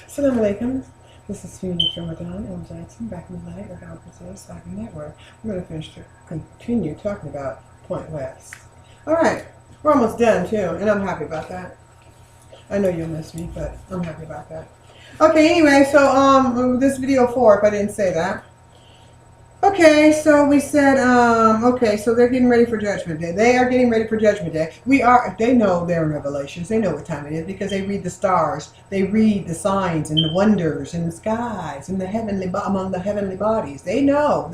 Assalamu alaikum. This is Phoenix Ramadan and Jackson back in the light of our Brazeera Soccer Network. We're going to continue talking about Point West. Alright, we're almost done too, and I'm happy about that. I know you'll miss me, but I'm happy about that. Okay, anyway, so this video 4, if I didn't say that. Okay, so we said, okay, so they're getting ready for Judgment Day. They are getting ready for Judgment Day. They know they're in Revelations. They know what time it is because they read the stars. They read the signs and the wonders in the skies and among the heavenly bodies. They know.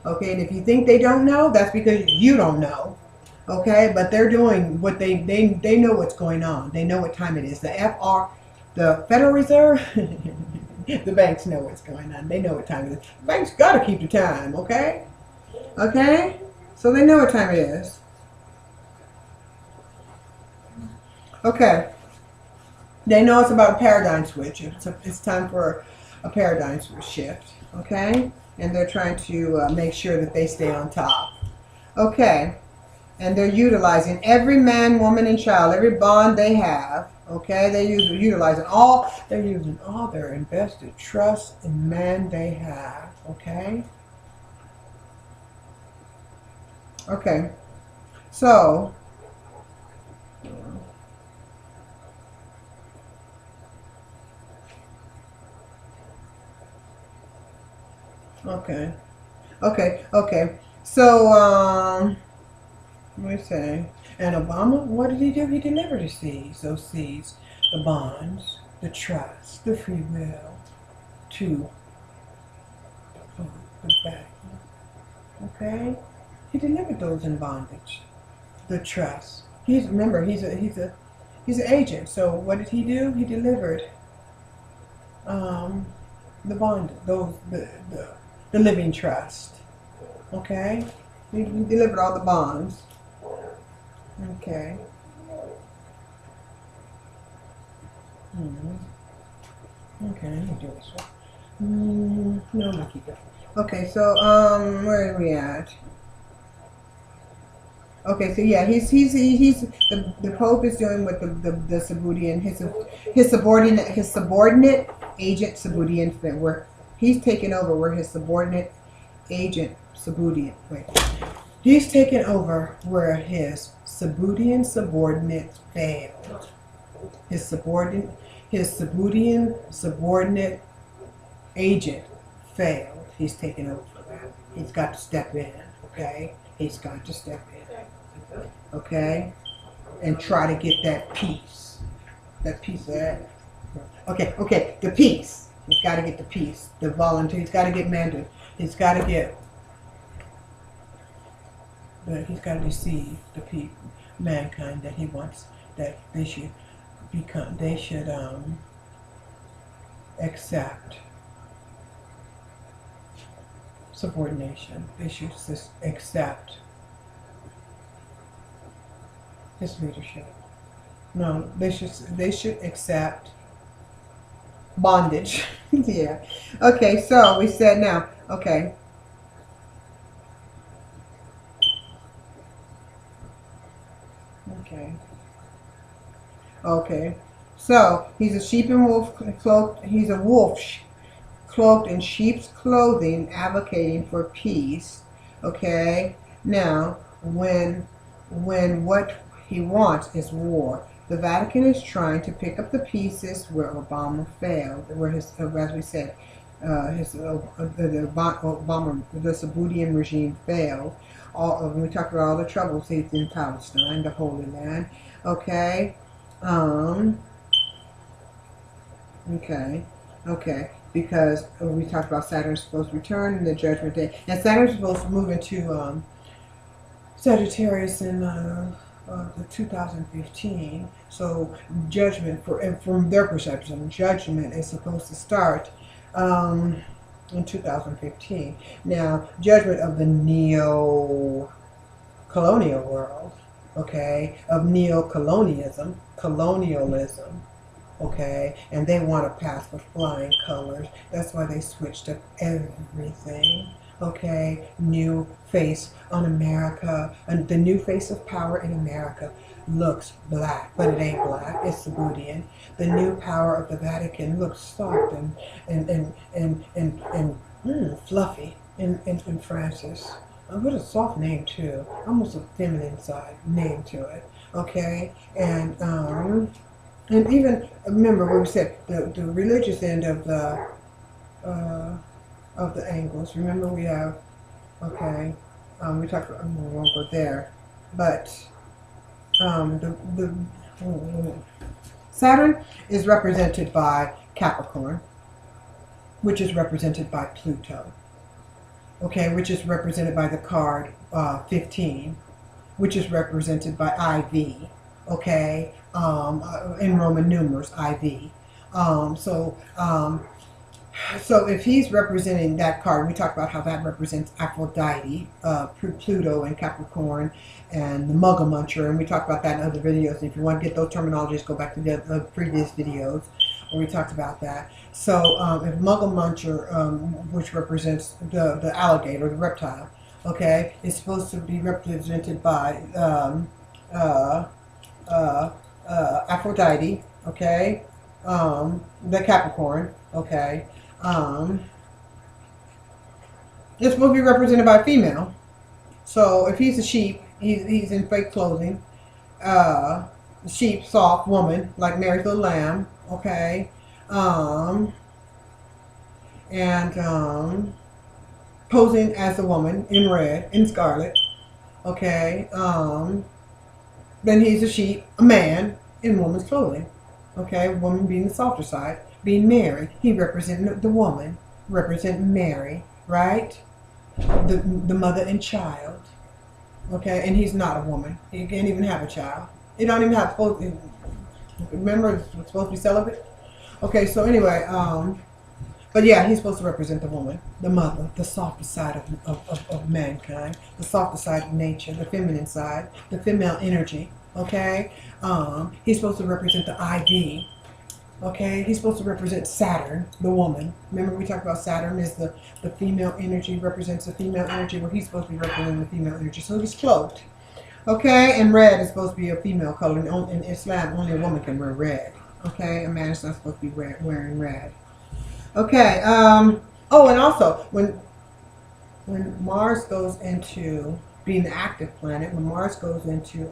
Okay, and if you think they don't know, that's because you don't know. Okay, but they're doing what they know what's going on. They know what time it is. The Federal Reserve, the banks know what's going on. They know what time it is. The banks got to keep the time, okay? Okay? So they know what time it is. Okay. They know it's about a paradigm switch. It's time for a paradigm shift, okay? And they're trying to make sure that they stay on top. Okay. And they're utilizing every man, woman, and child, every bond they have. Okay, they're using all their invested trust and man they have. Okay. Okay. So. Okay. Okay. So let me say. And Obama, what did he do? He delivered the seeds, those seeds, the bonds, the trust, the free will, to the back. Okay, he delivered those in bondage, the trust. Remember he's an agent. So what did he do? He delivered the bond, the living trust. Okay, he delivered all the bonds. Okay. Okay, let me do this one. No, I'm gonna keep it. Okay, so where are we at? Okay, so yeah, he's the Pope is doing what the Sabudian his subordinate agent Sabudian where he's taken over where his subordinate agent Sabudian he's taken over where his Sabudian subordinate failed. His Sabudian subordinate agent failed. He's taken over for that. He's got to step in, okay? He's got to step in, okay? And try to get that peace. That peace there. Okay, the peace. He's got to get the peace. The volunteer. He's got to get mandated. He's got to get. But he's got to deceive the people, mankind, that he wants, that they should become, they should accept subordination. They should accept his leadership. No, they should accept bondage. Yeah. Okay, so we said now, okay. Okay, so he's a sheep and wolf cloaked. He's a wolf cloaked in sheep's clothing, advocating for peace. Okay, now when what he wants is war. The Vatican is trying to pick up the pieces where Obama failed, where his, as we said, the Sabudian regime failed. We talked about all the troubles he's in Palestine, the Holy Land. Okay. Okay, because we talked about Saturn's supposed to return in the Judgment Day, and Saturn's supposed to move into Sagittarius in the 2015. So judgment, from their perception, judgment is supposed to start in 2015. Now, judgment of the neo-colonial world. Okay, of neo-colonialism, okay, and they want to pass with flying colors. That's why they switched up everything, okay, new face on America, and the new face of power in America looks black, but it ain't black, it's Sabudian. The new power of the Vatican looks soft and fluffy in Francis. What a soft name too, almost a feminine side name to it, okay? And even, remember what we said, the religious end of the angles. Remember we have, okay, we talked about, we won't go there, but the Saturn is represented by Capricorn, which is represented by Pluto, okay, which is represented by the card 15, which is represented by IV, okay, in Roman numerals, IV. So if he's representing that card, we talked about how that represents Aphrodite, Pluto and Capricorn, and the Muggle Muncher, and we talked about that in other videos. If you want to get those terminologies, go back to the previous videos where we talked about that. So if Muggle Muncher, which represents the alligator, the reptile, okay, is supposed to be represented by Aphrodite, okay, the Capricorn, okay. It's supposed to be represented by a female. So if he's a sheep, he's in fake clothing. Sheep, soft woman, like Mary's little lamb, okay. Posing as a woman in red, in scarlet, okay. Then he's a sheep, a man in woman's clothing, okay. Woman being the softer side, being Mary. He represented the woman, represent Mary, right? The mother and child, okay. And he's not a woman. He can't even have a child. He don't even have remember, it's supposed to be celibate. Okay, so anyway, but yeah, he's supposed to represent the woman, the mother, the softer side of mankind, the softer side of nature, the feminine side, the female energy, okay? He's supposed to represent the IV, okay? He's supposed to represent Saturn, the woman. Remember we talked about Saturn is the female energy, represents the female energy, where he's supposed to be representing the female energy. So he's cloaked, okay? And red is supposed to be a female color. In Islam, only a woman can wear red, okay? A man is not supposed to be wearing red. Okay, oh, and also, when Mars goes into being the active planet, when Mars goes into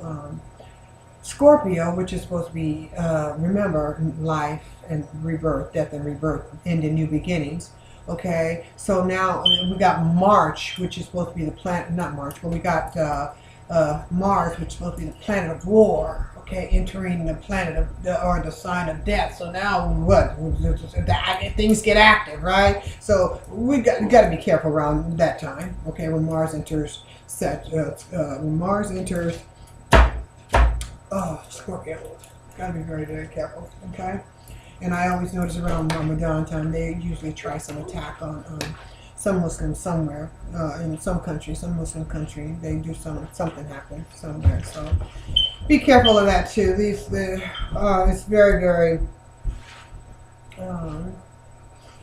Scorpio, which is supposed to be, remember, life and rebirth, death and rebirth, end and new beginnings, okay? So now we got March, which is supposed to be the planet, not March, but we got Mars, which is supposed to be the planet of war, okay, entering the planet of the sign of death. So now what? Things get active, right? So we got to be careful around that time, okay? When Mars enters Scorpio, got to be very, very careful, okay? And I always notice around Ramadan time they usually try some attack on some Muslim somewhere in some country, some Muslim country. They do something happen somewhere. So be careful of that too. It's very, very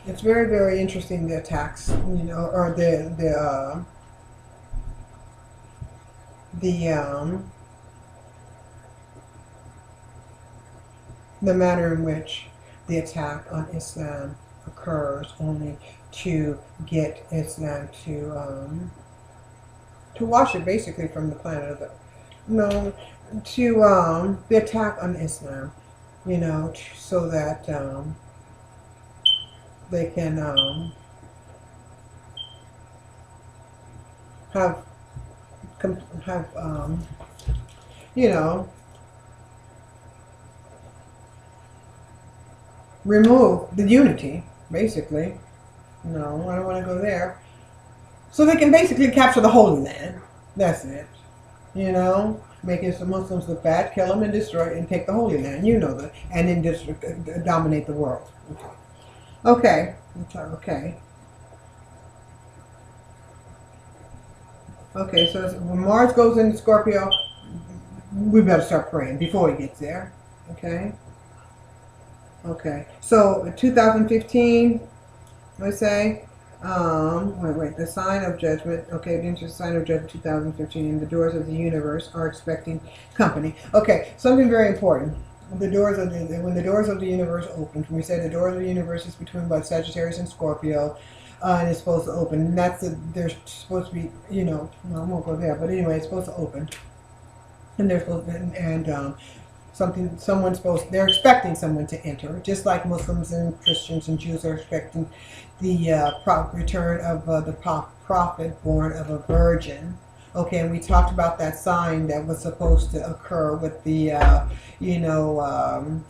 it's very, very interesting, the attacks, you know, or the manner in which the attack on Islam occurs, only to get Islam to wash it basically from the planet of the attack on Islam, you know, so that they can have you know, remove the unity, basically. No, I don't want to go there. So they can basically capture the Holy Land. That's it. You know, making some Muslims look bad, kill them and destroy and take the Holy Land. You know that, and then just dominate the world. Okay. Okay. Okay. So when Mars goes into Scorpio, we better start praying before he gets there. Okay. Okay. So 2015. Let's say, Wait. The sign of judgment. Okay, the sign of judgment 2015. And the doors of the universe are expecting company. Okay, something very important. The doors of when the doors of the universe open. When we say the doors of the universe is between what Sagittarius and Scorpio, and it's supposed to open. And there's supposed to be, I won't go there, but anyway, it's supposed to open, and they're supposed to, they're expecting someone to enter, just like Muslims and Christians and Jews are expecting the return of the prophet born of a virgin. Okay, and we talked about that sign that was supposed to occur with the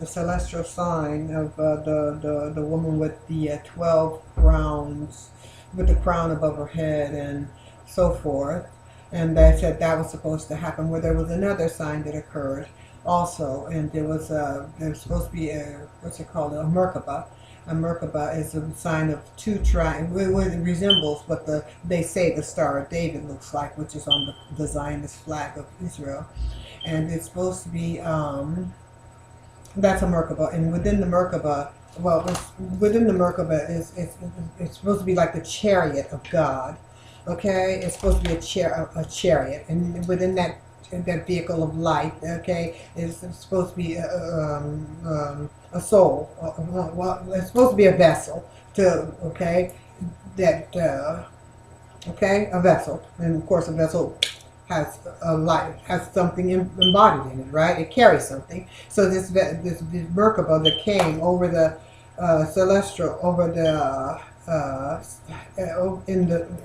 celestial sign of the woman with the 12 crowns, with the crown above her head and so forth. And they said that was supposed to happen. Where there was another sign that occurred also, and there was supposed to be what's it called, a Merkaba. A Merkaba is a sign of two triangles. It resembles what they say the Star of David looks like, which is on the Zionist flag of Israel, and it's supposed to be that's a Merkaba, and within the Merkaba, it's supposed to be like the chariot of God. Okay, it's supposed to be a chariot, and within that vehicle of light, okay, is supposed to be a soul. Well, it's supposed to be a vessel a vessel, and of course a vessel has a light, has something embodied in it, right? It carries something. So this Merkaba that came over the celestial, over the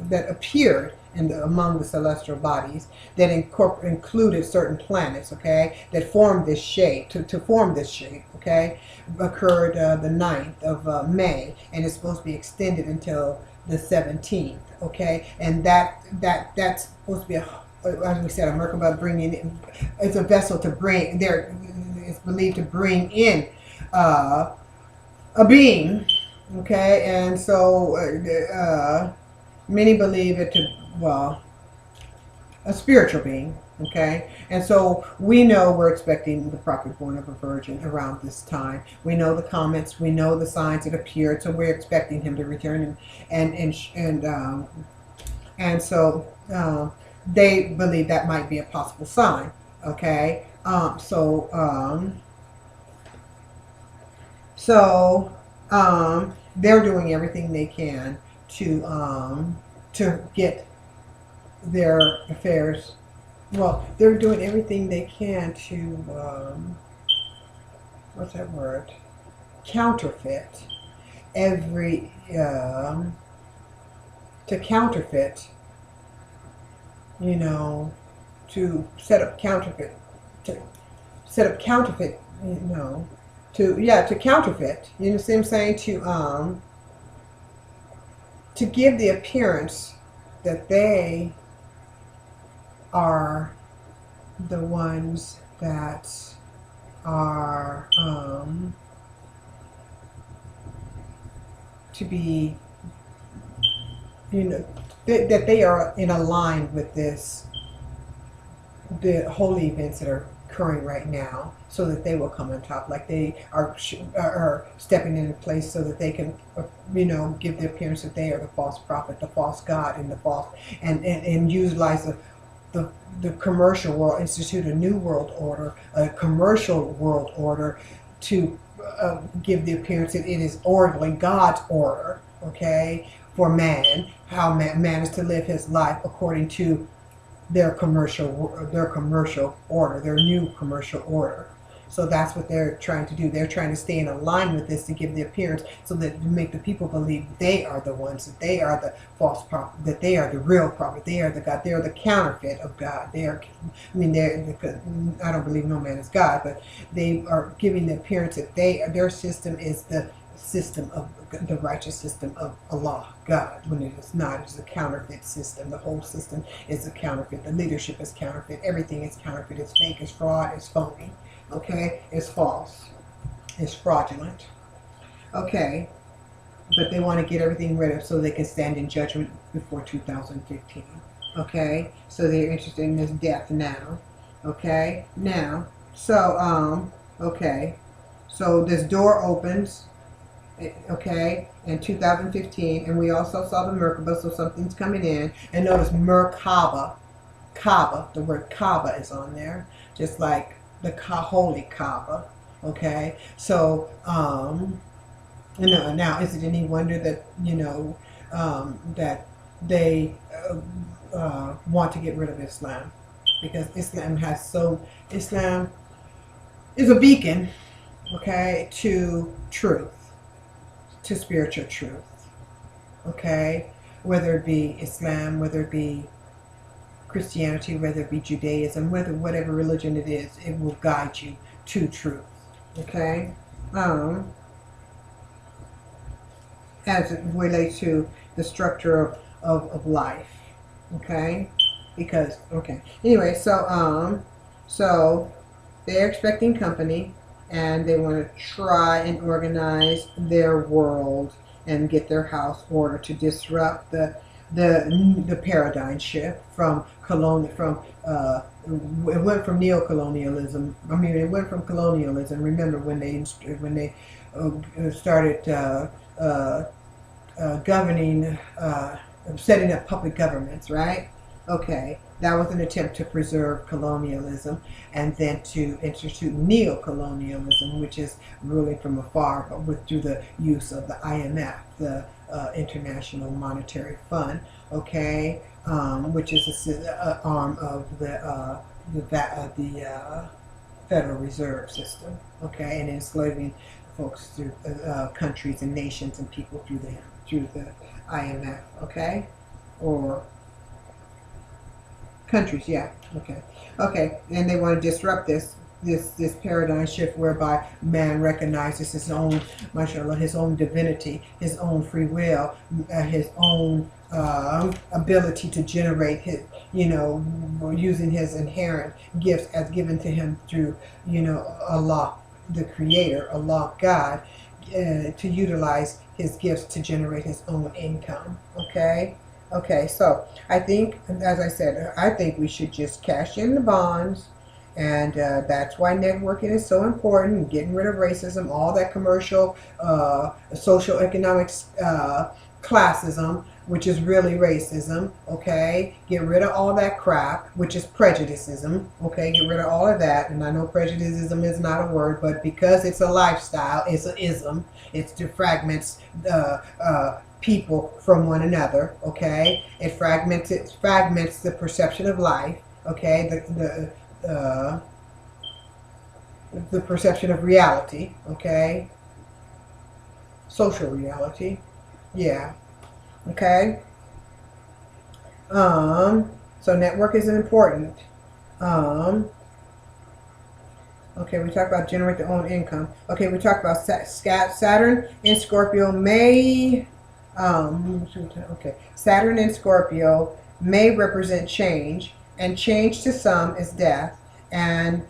that appeared among the celestial bodies, that included certain planets, okay, that formed this shape, to form this shape, okay, occurred the 9th of May, and it's supposed to be extended until the 17th, okay, and that's supposed to be as we said, a Merkaba it's a vessel to bring there. It's believed to bring in a being. Okay, and so many believe it a spiritual being. Okay, and so we know we're expecting the prophet born of a virgin around this time. We know the comments, we know the signs that appeared, so we're expecting him to return, and so they believe that might be a possible sign. Okay, they're doing everything they can to get their affairs. Well, they're doing everything they can to what's that word? Counterfeit every to counterfeit. To set up counterfeit. To counterfeit. To counterfeit. You know what I'm saying? To give the appearance that they are the ones that are to be, that they are in a line with the holy events that are occurring right now, so that they will come on top, like they are stepping into place, so that they can give the appearance that they are the false prophet, the false god, and the false and utilize the commercial world, institute a new world order, a commercial world order, to give the appearance that it is orderly, God's order, okay, for man, how man is to live his life according to their commercial order, their new commercial order. So that's what they're trying to do. They're trying to stay in line with this, to give the appearance, so that to make the people believe they are the ones, that they are the false prophet, that they are the real prophet, they are the God, they are the counterfeit of God. I don't believe no man is God, but they are giving the appearance that their system is the system of the righteous system of Allah, God, when it is not. It's a counterfeit system. The whole system is a counterfeit. The leadership is counterfeit. Everything is counterfeit. It's fake. It's fraud. It's phony. Okay, it's false. It's fraudulent. Okay, but they want to get everything rid of so they can stand in judgment before 2015. Okay, so they're interested in this death now. Okay, now, so okay, so this door opens. okay, in 2015, and we also saw the Merkaba, so something's coming in. And notice Merkaba, Kaaba, the word Kaaba is on there, just like the holy Kaaba, okay? So, now is it any wonder that, that they want to get rid of Islam? Because Islam is a beacon, okay, to truth, to spiritual truth, okay? Whether it be Islam, whether it be Christianity, whether it be Judaism, whatever religion it is, it will guide you to truth, okay? As it relates to the structure of life, okay? Because, okay, anyway, so they're expecting company, and they want to try and organize their world and get their house order to disrupt the paradigm shift from it went from neocolonialism. I mean, it went from colonialism. Remember when they started governing, setting up public governments, right? Okay, that was an attempt to preserve colonialism, and then to institute neocolonialism, which is ruling from afar, but through the use of the IMF, the International Monetary Fund, okay, which is an arm of the Federal Reserve System, okay, and enslaving folks through countries and nations and people through the IMF, okay, or countries, yeah, okay, and they want to disrupt this paradigm shift whereby man recognizes his own, mashallah, his own divinity, his own free will, his own ability to generate his, using his inherent gifts as given to him through, Allah, the Creator, Allah, God, to utilize his gifts to generate his own income, okay? Okay, so I think, as I said, I think we should just cash in the bonds, and that's why networking is so important, getting rid of racism, all that commercial, social economics, classism, which is really racism, okay? Get rid of all that crap, which is prejudicism, okay? Get rid of all of that, and I know prejudicism is not a word, but because it's a lifestyle, it's an ism, it's to fragments people from one another, okay? It fragments the perception of life, okay? The perception of reality, okay? Social reality, yeah, okay? So network is important. Okay, we talked about generate their own income. Okay, we talked about Saturn in Scorpio may, okay, Saturn in Scorpio may represent change, and change to some is death, and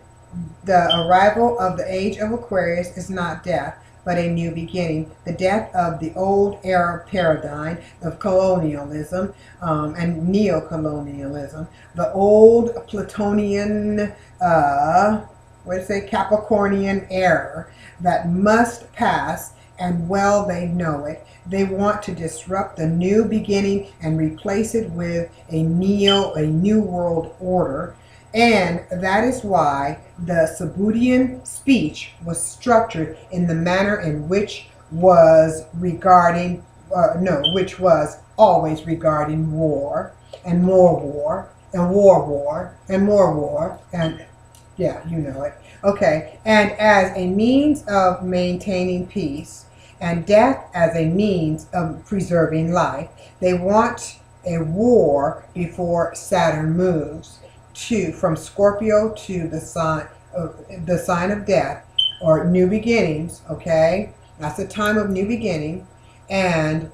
the arrival of the age of Aquarius is not death, but a new beginning. The death of the old era paradigm of colonialism and neo-colonialism, the old Platonian, Capricornian era that must pass, and well they know it. They want to disrupt the new beginning and replace it with a new world order. And that is why the Sabudian speech was structured in the manner in which was which was always regarding war and more war and war and more war, and yeah, you know it. Okay, and as a means of maintaining peace, and death as a means of preserving life. They want a war before Saturn moves from Scorpio to the sign of death, or new beginnings, okay? That's the time of new beginning. And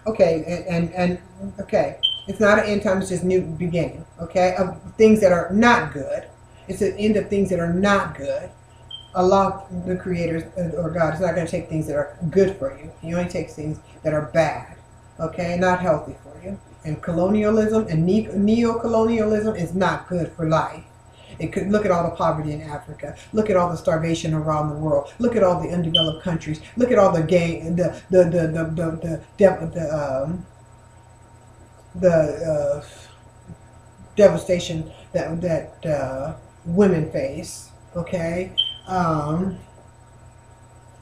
okay, it's not an end time, it's just new beginning, okay, of things that are not good. It's an end of things that are not good. Allah, the Creator, or God, is not going to take things that are good for you. He only takes things that are bad, okay, not healthy for you. And colonialism and neo-colonialism is not good for life. It could look at all the poverty in Africa. Look at all the starvation around the world. Look at all the undeveloped countries. Look at all the devastation that women face. Okay,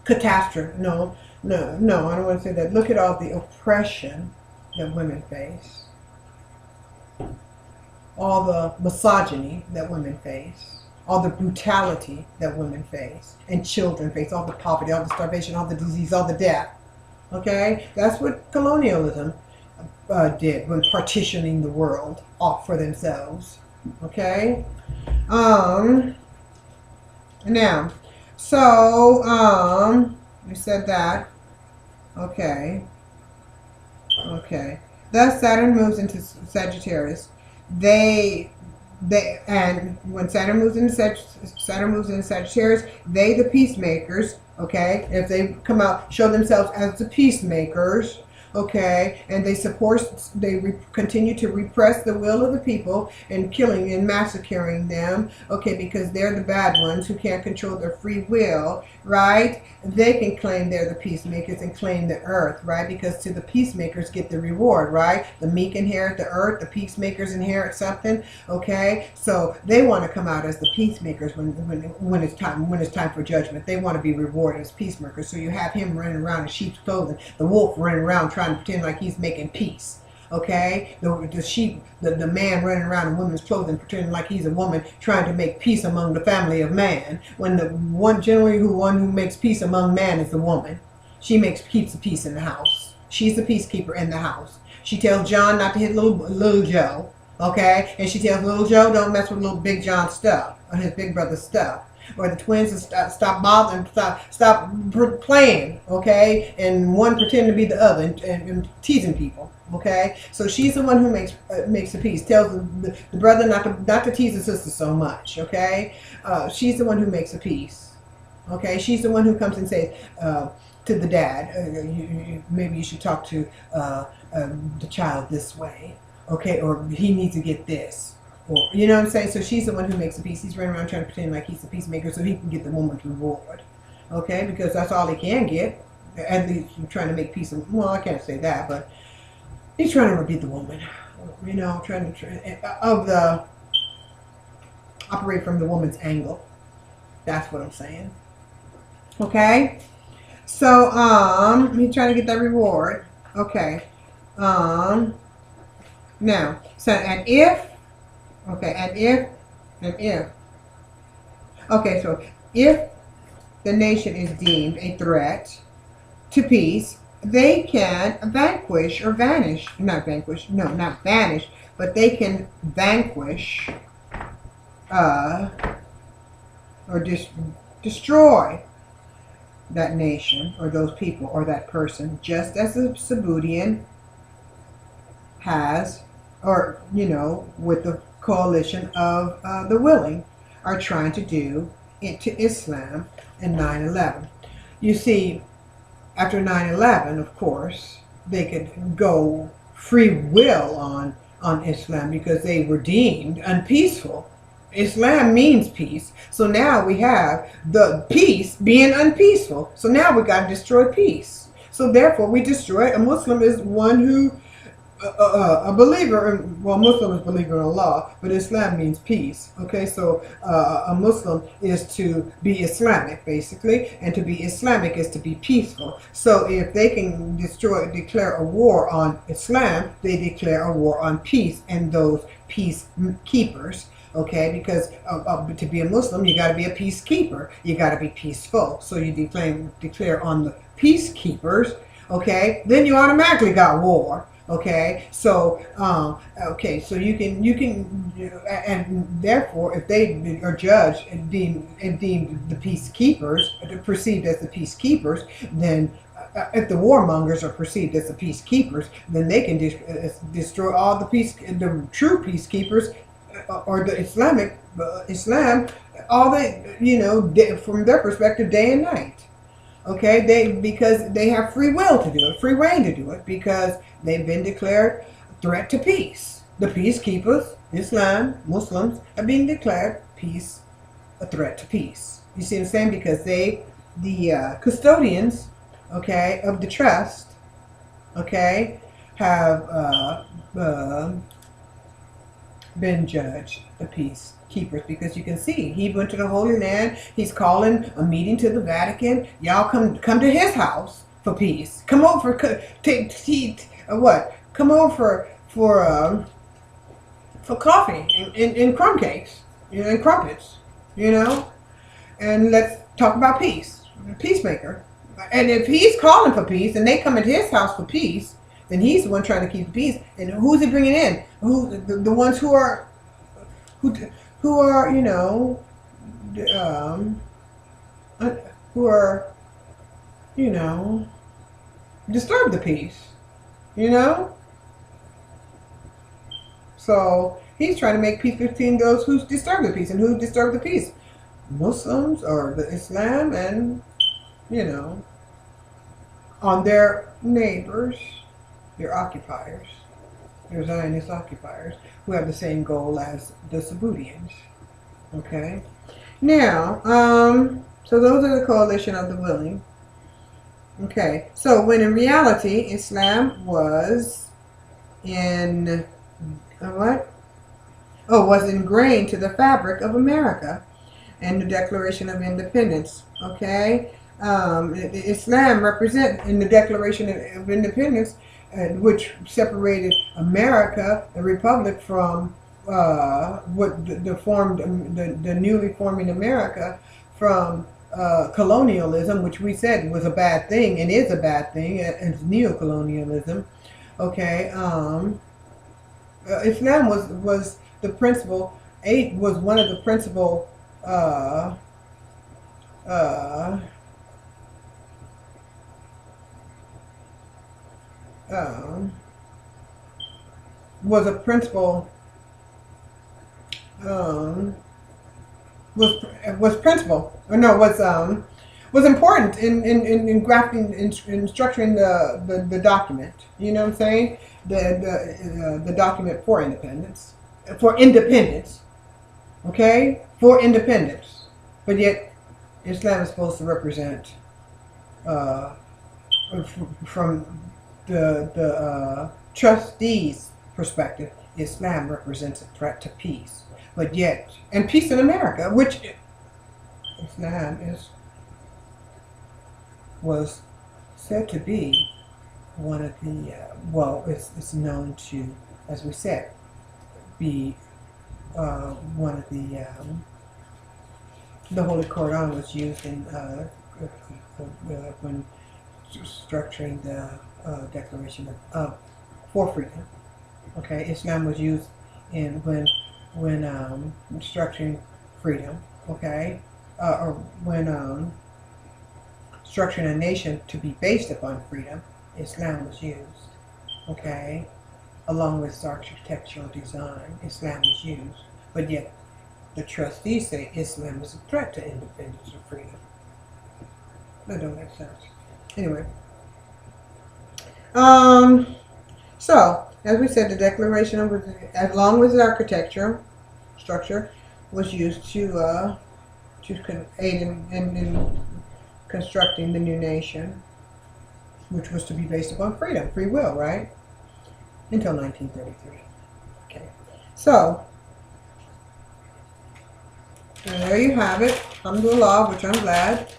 catastrophe. No, I don't want to say that. Look at all the oppression that women face, all the misogyny that women face, all the brutality that women face, and children face, all the poverty, all the starvation, all the disease, all the death. Okay, that's what colonialism did when partitioning the world off for themselves. Okay, now, so we said that. Okay. Thus Saturn moves into Sagittarius. And when Saturn moves into Sagittarius, they the peacemakers. Okay, if they come out, show themselves as the peacemakers. Okay, and they continue to repress the will of the people and killing and massacring them. Okay, because they're the bad ones who can't control their free will, right? They can claim they're the peacemakers and claim the earth, right? Because to the peacemakers get the reward, right? The meek inherit the earth, the peacemakers inherit something. Okay, so they want to come out as the peacemakers when it's time for judgment. They want to be rewarded as peacemakers. So you have him running around in sheep's clothing, the wolf running around trying to pretend like he's making peace. Okay, the sheep, the man running around in women's clothing pretending like he's a woman trying to make peace among the family of man, when the one who makes peace among man is the woman. She keeps the peace in the house. She's the peacekeeper in the house. She tells John not to hit little Joe, okay, and she tells little Joe don't mess with little Big John's stuff or his big brother's stuff. Or the twins to stop bothering, stop playing, okay, and one pretend to be the other and teasing people, okay. So she's the one who makes the peace. Tells the brother not to tease the sister so much, okay. She's the one who makes the peace, okay. She's the one who comes and says to the dad, maybe you should talk to the child this way, okay, or he needs to get this. Or, you know what I'm saying? So she's the one who makes the peace. He's running around trying to pretend like he's the peacemaker so he can get the woman's reward. Okay? Because that's all he can get. At least trying to make peace. Well, I can't say that, but he's trying to beat the woman. You know, operate from the woman's angle. That's what I'm saying. Okay? So, he's trying to get that reward. Okay. Now, so, and if the nation is deemed a threat to peace, they can vanquish or vanish. Not vanish, but they can vanquish or destroy that nation or those people or that person, just as the Sabudian has, or, with the coalition of the willing are trying to do into Islam in 9/11. You see, after 9/11, of course, they could go free will on Islam because they were deemed unpeaceful. Islam means peace. So now we have the peace being unpeaceful. So now we got to destroy peace. So therefore we destroy it. A Muslim is one who a believer, well, Muslims believe in Allah, but Islam means peace. Okay, so a Muslim is to be Islamic, basically, and to be Islamic is to be peaceful. So if they can declare a war on Islam, they declare a war on peace and those peacekeepers. Okay, because to be a Muslim, you got to be a peacekeeper. You got to be peaceful. So you declare on the peacekeepers. Okay, then you automatically got war. Okay, so so you can, and therefore, if they are judged and deemed the peacekeepers, perceived as the peacekeepers, then if the warmongers are perceived as the peacekeepers, then they can destroy all the true peacekeepers, or the Islam, all they, from their perspective, day and night. Okay, because they have free will to do it, free reign to do it, because they've been declared a threat to peace. The peacekeepers, Islam, Muslims, have been declared peace a threat to peace. You see what I'm saying? Because they, the custodians, okay, of the trust, okay, have been judged the peacekeepers, because you can see he went to the Holy Land. He's calling a meeting to the Vatican. Y'all come to his house for peace. Come over what? Come over for coffee and crumb cakes, and crumpets, and let's talk about peace. Peacemaker. And if he's calling for peace and they come at his house for peace, then he's the one trying to keep the peace. And who's he bringing in? The ones who are who are disturb the peace. So he's trying to make peace between those who disturb the peace. And who disturb the peace? Muslims or the Islam, and on their neighbors, their occupiers, their Zionist occupiers, who have the same goal as the Sabudians. Okay? Now, so those are the coalition of the willing. Okay, so when in reality, Islam was in what? Oh, was ingrained to the fabric of America and the Declaration of Independence. Okay, Islam represent in the Declaration of Independence, which separated America, the Republic, from what the newly forming America from colonialism, which we said was a bad thing and is a bad thing, and neocolonialism. Okay, Islam was the principal. Was one of the principal. Was a principal. Was principal, or no, was important in grafting, in structuring the document. You know what I'm saying? The document for independence, okay, for independence. But yet, Islam is supposed to represent, from the trustees' perspective, Islam represents a threat to peace. But yet, and peace in America, which Islam was said to be one of the, it's known to, as we said, be one of the Holy Quran was used in when structuring the Declaration of for freedom. Okay, Islam was used in when structuring freedom. Okay, or when structuring a nation to be based upon freedom, Islam was used. Okay, along with its architectural design, Islam was used. But yet, the trustees say Islam is a threat to independence or freedom. That don't make sense. Anyway, so as we said, the Declaration of, along with its architecture structure, was used to aid in constructing the new nation, which was to be based upon freedom, free will, right? Until 1933. Okay, so there you have it. Alhamdulillah, which I'm glad.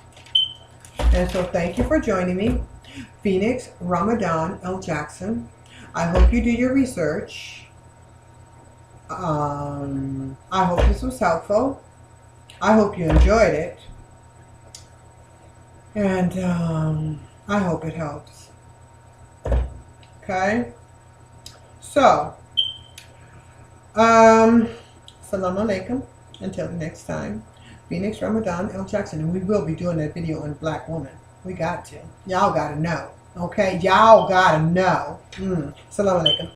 And so thank you for joining me. Phoenix Ramadan L. Jackson. I hope you do your research. I hope this was helpful. I hope you enjoyed it. And I hope it helps. Okay? So, Assalamu alaikum. Until the next time. Phoenix Ramadan L. Jackson. And we will be doing that video on Black woman. We got to. Y'all got to know. Okay? Y'all got to know. Assalamu alaikum.